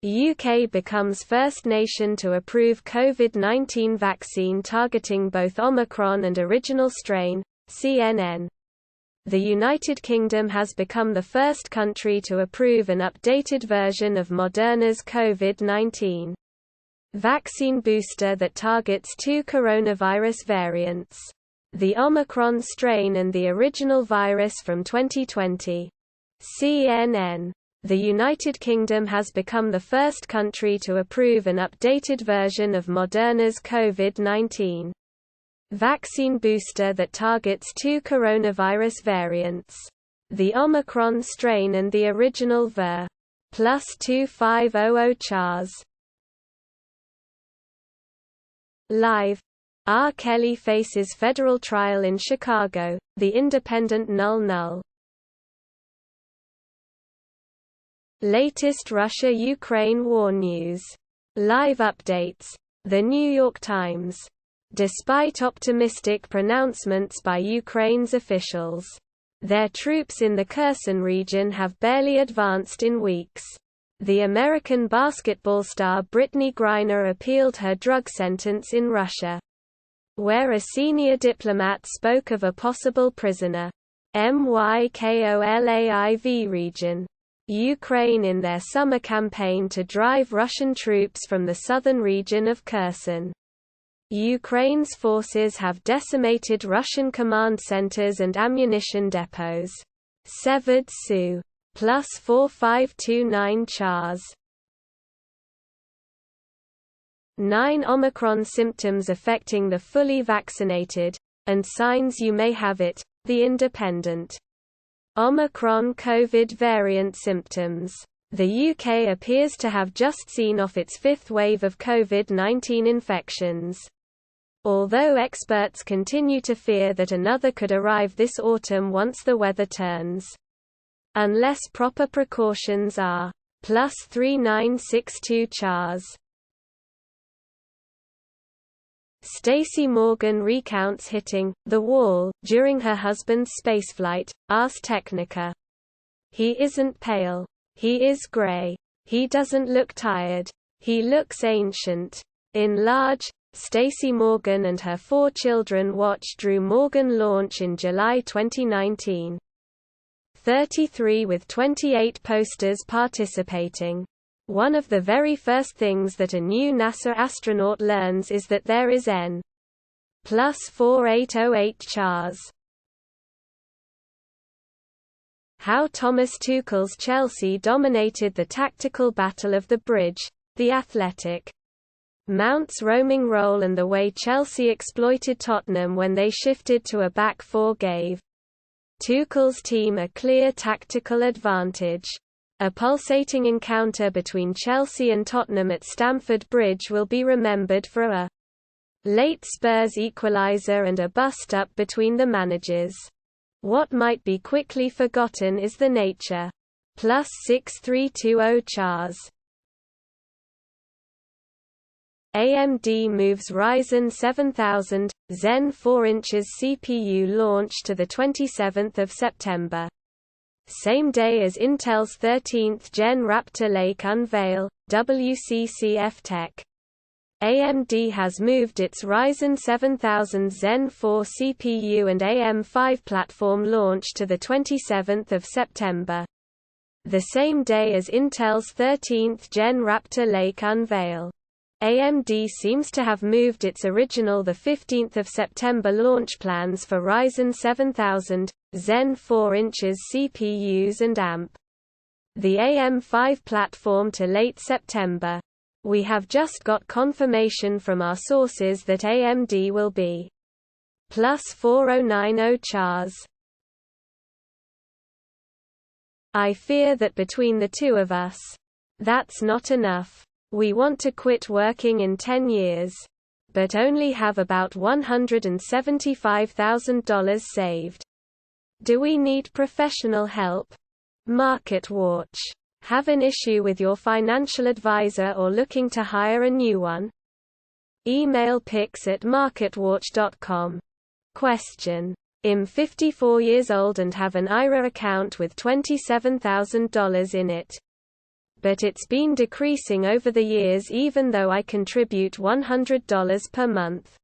UK becomes first nation to approve COVID-19 vaccine targeting both Omicron and original strain, CNN. The United Kingdom has become the first country to approve an updated version of Moderna's COVID-19 vaccine booster that targets two coronavirus variants, the Omicron strain and the original virus from 2020. CNN. The United Kingdom has become the first country to approve an updated version of Moderna's COVID-19 vaccine booster that targets two coronavirus variants, the Omicron strain and the original VER. +2500 Chars. Live. R. Kelly faces federal trial in Chicago, The Independent null. Latest Russia-Ukraine war news. Live updates. The New York Times. Despite optimistic pronouncements by Ukraine's officials, their troops in the Kherson region have barely advanced in weeks. The American basketball star Brittney Griner appealed her drug sentence in Russia, where a senior diplomat spoke of a possible prisoner. Mykolaiv region. Ukraine in their summer campaign to drive Russian troops from the southern region of Kherson. Ukraine's forces have decimated Russian command centers and ammunition depots. Severed Sioux. +4529 Chars. 9 Omicron symptoms affecting the fully vaccinated, and signs you may have it. The Independent. Omicron COVID variant symptoms. The UK appears to have just seen off its fifth wave of COVID-19 infections, although experts continue to fear that another could arrive this autumn once the weather turns, unless proper precautions are. +3962 Chars. Stacey Morgan recounts hitting the wall during her husband's spaceflight. Ars Technica. He isn't pale. He is grey. He doesn't look tired. He looks ancient. In large, Stacey Morgan and her 4 children watched Drew Morgan launch in July 2019. 33 with 28 posters participating. One of the very first things that a new NASA astronaut learns is that there is N +4808 Chars. How Thomas Tuchel's Chelsea dominated the tactical battle of the bridge. The Athletic. Mount's roaming role and the way Chelsea exploited Tottenham when they shifted to a back four gave Tuchel's team a clear tactical advantage. A pulsating encounter between Chelsea and Tottenham at Stamford Bridge will be remembered for a late Spurs equaliser and a bust-up between the managers. What might be quickly forgotten is the nature. +6320 Chars. AMD Moves Ryzen 7000, Zen 4 inches CPU launch to the 27th of September. Same day as Intel's 13th Gen Raptor Lake Unveil, WCCF Tech. AMD has moved its Ryzen 7000 Zen 4 CPU and AM5 platform launch to the 27th of September. The same day as Intel's 13th Gen Raptor Lake Unveil. AMD seems to have moved its original 15th of September launch plans for Ryzen 7000, Zen 4 inches CPUs and AMP. The AM5 platform to late September. We have just got confirmation from our sources that AMD will be +4090 Chars. I fear that between the two of us, that's not enough. We want to quit working in 10 years, but only have about $175,000 saved. Do we need professional help? MarketWatch. Have an issue with your financial advisor or looking to hire a new one? Email pics@marketwatch.com. Question. I'm 54 years old and have an IRA account with $27,000 in it. but it's been decreasing over the years even though I contribute $100 per month.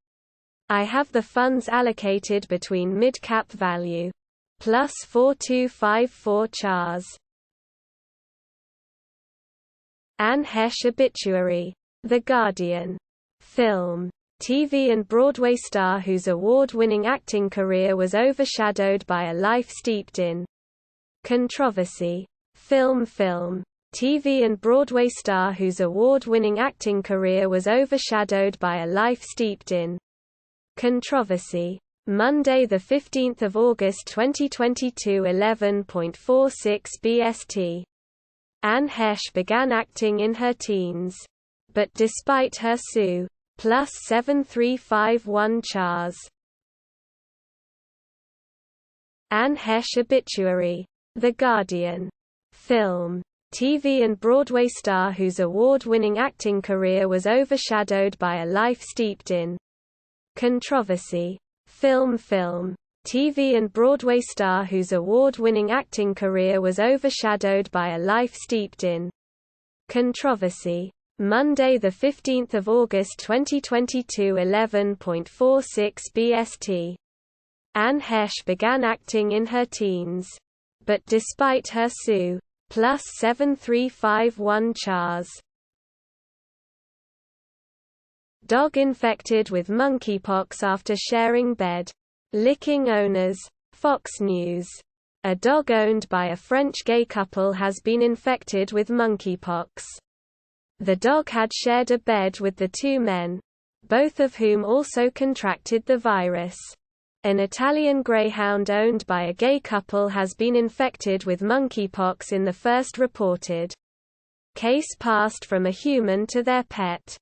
I have the funds allocated between mid-cap value. Plus 4254 chars. Anne Heche obituary. The Guardian. Film. TV and Broadway star whose award-winning acting career was overshadowed by a life steeped in controversy. Film. TV and Broadway star whose award-winning acting career was overshadowed by a life steeped in controversy. Monday, 15 August 2022, 11:46 BST. Anne Heche began acting in her teens. But despite her sue. Plus 7351 chars. Anne Heche obituary. The Guardian. Film. TV and Broadway star whose award-winning acting career was overshadowed by a life steeped in controversy. Film. TV and Broadway star whose award-winning acting career was overshadowed by a life steeped in controversy. Monday, 15 August 2022, 11:46 BST. Anne Heche began acting in her teens. But despite her sue. Plus 7351 chars. Dog infected with monkeypox after sharing bed. Licking owners. Fox News. A dog owned by a French gay couple has been infected with monkeypox. The dog had shared a bed with the two men, both of whom also contracted the virus. An Italian greyhound owned by a gay couple has been infected with monkeypox in the first reported case passed from a human to their pet.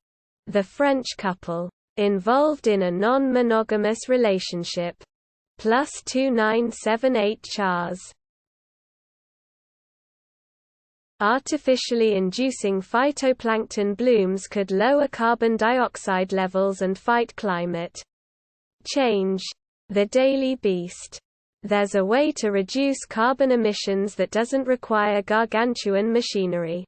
The French couple, involved in a non-monogamous relationship. Plus 2978 chars. Artificially inducing phytoplankton blooms could lower carbon dioxide levels and fight climate change. The Daily Beast. There's a way to reduce carbon emissions that doesn't require gargantuan machinery.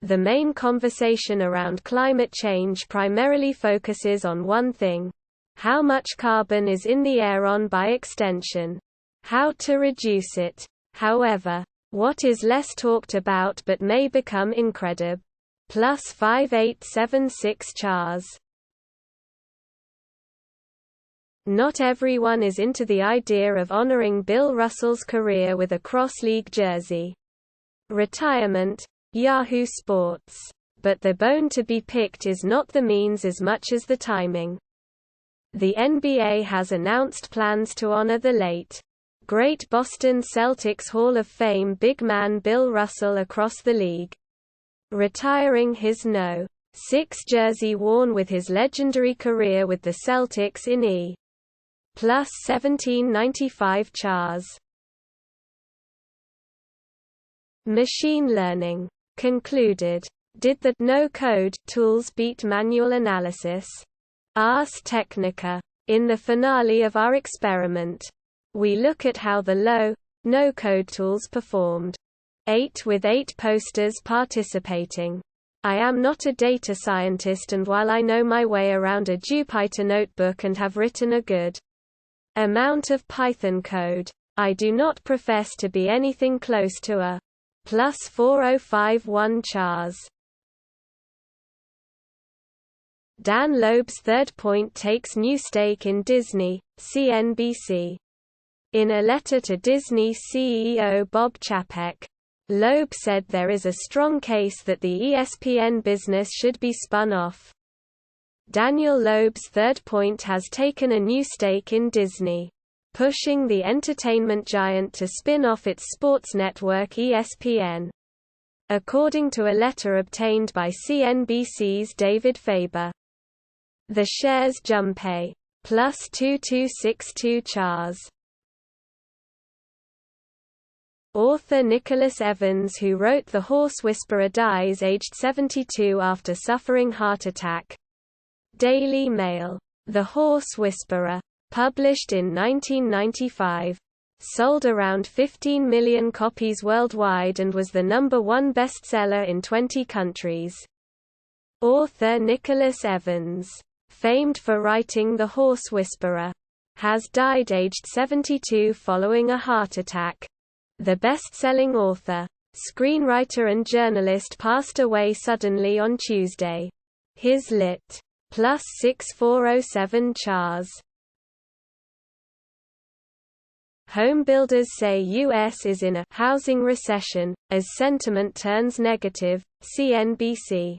The main conversation around climate change primarily focuses on one thing: how much carbon is in the air by extension. How to reduce it. However, what is less talked about but may become incredible. Plus 5876 chars. Not everyone is into the idea of honoring Bill Russell's career with a cross-league jersey. Retirement. Yahoo Sports. But the bone to be picked is not the means as much as the timing. The NBA has announced plans to honor the late, great Boston Celtics Hall of Fame big man Bill Russell across the league, retiring his No. 6 jersey worn with his legendary career with the Celtics in E. Plus 1795 chars. Machine learning concluded. Did the no-code tools beat manual analysis? Ars Technica. In the finale of our experiment, we look at how the low, no-code tools performed. 8 with 8 posters participating. I am not a data scientist, and while I know my way around a Jupyter notebook and have written a good amount of Python code, I do not profess to be anything close to a plus 4051 chars. Dan Loeb's third point takes new stake in Disney, CNBC. In a letter to Disney CEO Bob Chapek, Loeb said there is a strong case that the ESPN business should be spun off. Daniel Loeb's third point has taken a new stake in Disney, pushing the entertainment giant to spin off its sports network ESPN. According to a letter obtained by CNBC's David Faber, the shares jump a plus 2262 chars. Author Nicholas Evans, who wrote The Horse Whisperer, dies aged 72 after suffering heart attack. Daily Mail. The Horse Whisperer, published in 1995, sold around 15 million copies worldwide and was the #1 bestseller in 20 countries. Author Nicholas Evans, famed for writing The Horse Whisperer, has died aged 72 following a heart attack. The best-selling author, screenwriter and journalist passed away suddenly on Tuesday. His lit. +6407 Chars. Homebuilders say U.S. is in a housing recession, as sentiment turns negative, CNBC.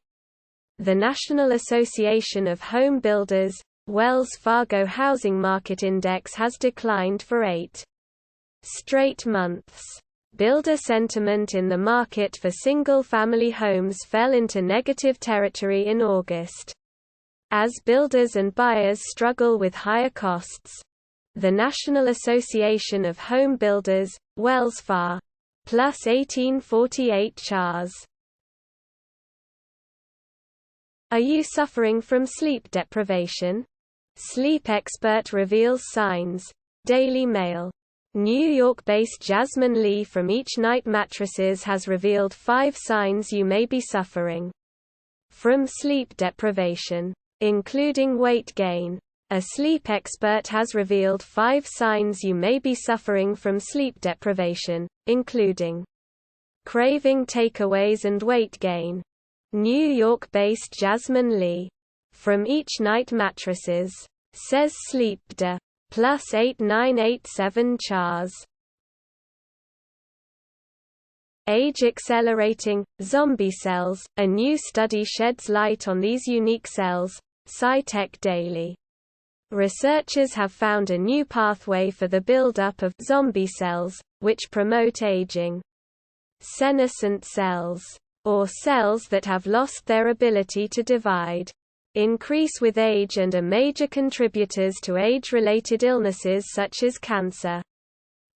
The National Association of Home Builders, Wells Fargo Housing Market Index has declined for 8 straight months. Builder sentiment in the market for single-family homes fell into negative territory in August, as builders and buyers struggle with higher costs. The National Association of Home Builders, Wells Fargo, +1848 Chars. Are you suffering from sleep deprivation? Sleep expert reveals signs. Daily Mail. New York-based Jasmine Lee from Each Night Mattresses has revealed 5 signs you may be suffering from sleep deprivation, including weight gain. A sleep expert has revealed 5 signs you may be suffering from sleep deprivation, including craving takeaways and weight gain. New York-based Jasmine Lee from Each Night Mattresses says sleepd. +8987 Chars. Age accelerating, zombie cells. A new study sheds light on these unique cells. SciTech Daily. Researchers have found a new pathway for the buildup of zombie cells, which promote aging. Senescent cells, or cells that have lost their ability to divide, increase with age and are major contributors to age-related illnesses such as cancer,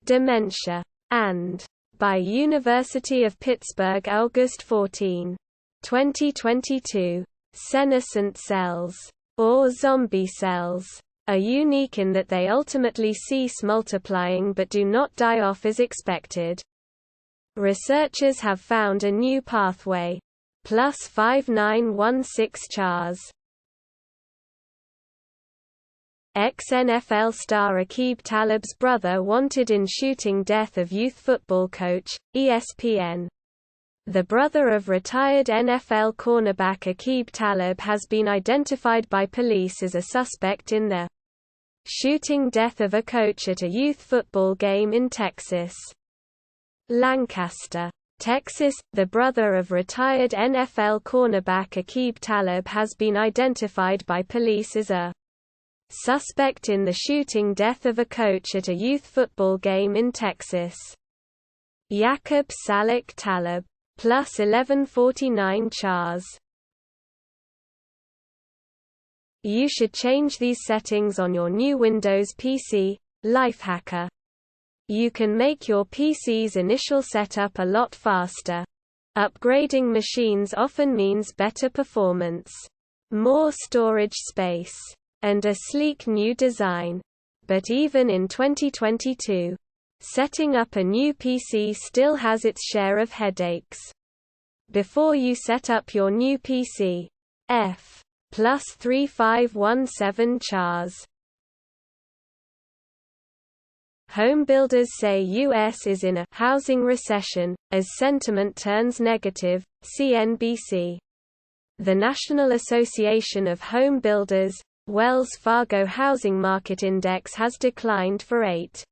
dementia, and by University of Pittsburgh August 14, 2022. Senescent cells, or zombie cells, are unique in that they ultimately cease multiplying but do not die off as expected. Researchers have found a new pathway. +5916 Chars. Ex-NFL star Aqib Talib's brother wanted in shooting death of youth football coach, ESPN. The brother of retired NFL cornerback Aqib Talib has been identified by police as a suspect in the shooting death of a coach at a youth football game in Texas. Lancaster, Texas. The brother of retired NFL cornerback Aqib Talib has been identified by police as a suspect in the shooting death of a coach at a youth football game in Texas. Yaqub Talib, +1149 Chars. You should change these settings on your new Windows PC. Lifehacker. You can make your PC's initial setup a lot faster. Upgrading machines often means better performance, more storage space, and a sleek new design. But even in 2022, setting up a new PC still has its share of headaches. Before you set up your new PC, +3517 Chars. Homebuilders say U.S. is in a housing recession, as sentiment turns negative, CNBC. The National Association of Home Builders, Wells Fargo Housing Market Index has declined for 8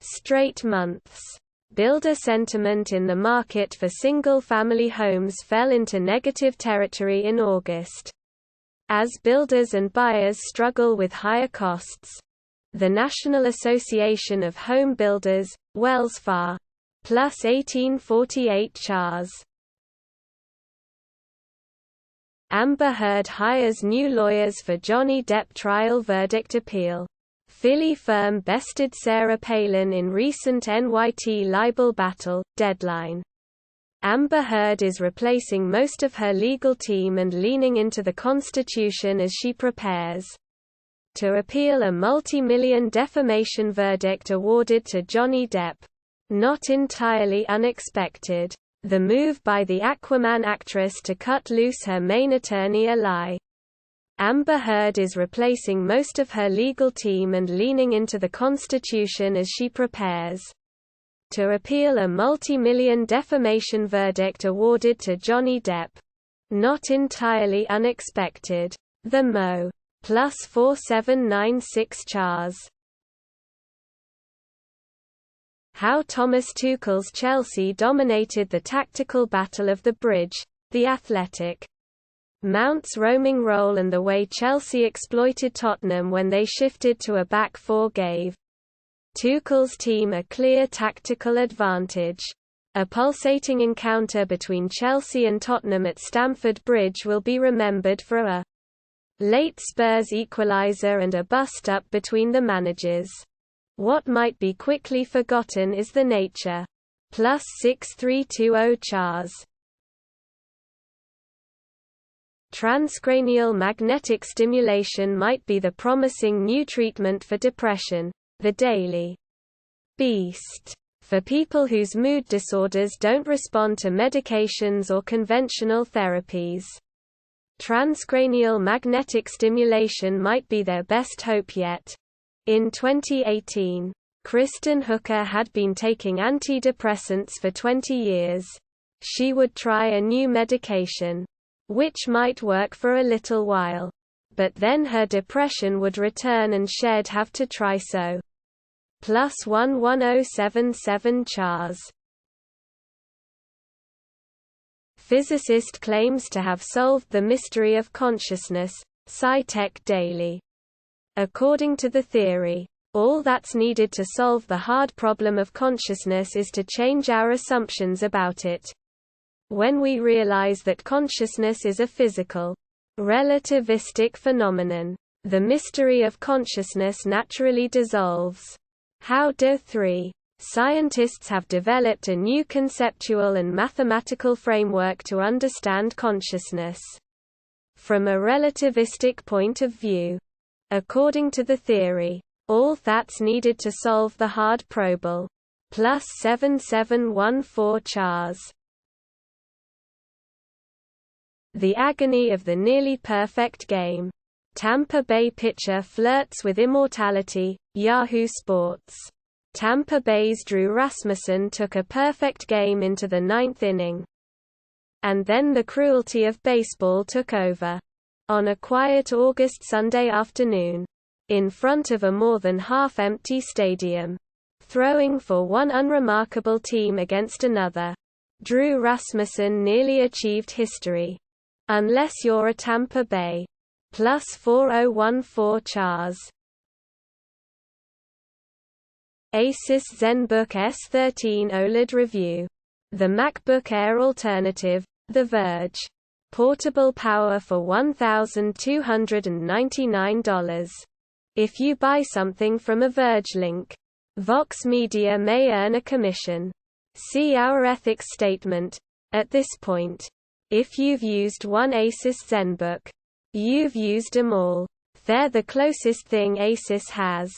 straight months. Builder sentiment in the market for single-family homes fell into negative territory in August, as builders and buyers struggle with higher costs. The National Association of Home Builders, Wells Fargo, +1848 Chars. Amber Heard hires new lawyers for Johnny Depp trial verdict appeal. Philly firm bested Sarah Palin in recent NYT libel battle. Deadline. Amber Heard is replacing most of her legal team and leaning into the Constitution as she prepares To appeal a multi-million defamation verdict awarded to Johnny Depp. Not entirely unexpected. The move by the Aquaman actress to cut loose her main attorney a lie. Amber Heard is replacing most of her legal team and leaning into the Constitution as she prepares to appeal a multi-million defamation verdict awarded to Johnny Depp. Not entirely unexpected. The Mo. Plus 4796 Chars. How Thomas Tuchel's Chelsea dominated the tactical battle of the bridge. The Athletic. Mount's roaming role and the way Chelsea exploited Tottenham when they shifted to a back four gave Tuchel's team a clear tactical advantage. A pulsating encounter between Chelsea and Tottenham at Stamford Bridge will be remembered for a late Spurs equaliser and a bust-up between the managers. What might be quickly forgotten is the nature. Plus 6320 Chars. Transcranial magnetic stimulation might be the promising new treatment for depression. The Daily Beast. For people whose mood disorders don't respond to medications or conventional therapies. Transcranial magnetic stimulation might be their best hope yet. In 2018, Kristen Hooker had been taking antidepressants for 20 years. She would try a new medication, which might work for a little while. But then her depression would return and she'd have to try so. Plus 11077 Chars. Physicist claims to have solved the mystery of consciousness. SciTech Daily. According to the theory, all that's needed to solve the hard problem of consciousness is to change our assumptions about it. When we realize that consciousness is a physical, relativistic phenomenon, the mystery of consciousness naturally dissolves. How do 3 scientists have developed a new conceptual and mathematical framework to understand consciousness from a relativistic point of view. According to the theory, all that's needed to solve the hard problem. Plus 7714 Chars. The agony of the nearly perfect game. Tampa Bay pitcher flirts with immortality. Yahoo Sports. Tampa Bay's Drew Rasmussen took a perfect game into the 9th inning. And then the cruelty of baseball took over. On a quiet August Sunday afternoon, in front of a more than half-empty stadium, throwing for one unremarkable team against another, Drew Rasmussen nearly achieved history. Unless you're a Tampa Bay. Plus 4014 Chars. Asus Zenbook S13 OLED review. The MacBook Air alternative. The Verge. Portable power for $1,299. If you buy something from a Verge link, Vox Media may earn a commission. See our ethics statement. At this point, if you've used one Asus Zenbook, you've used them all. They're the closest thing Asus has.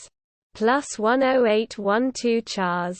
Plus 10812 Chars.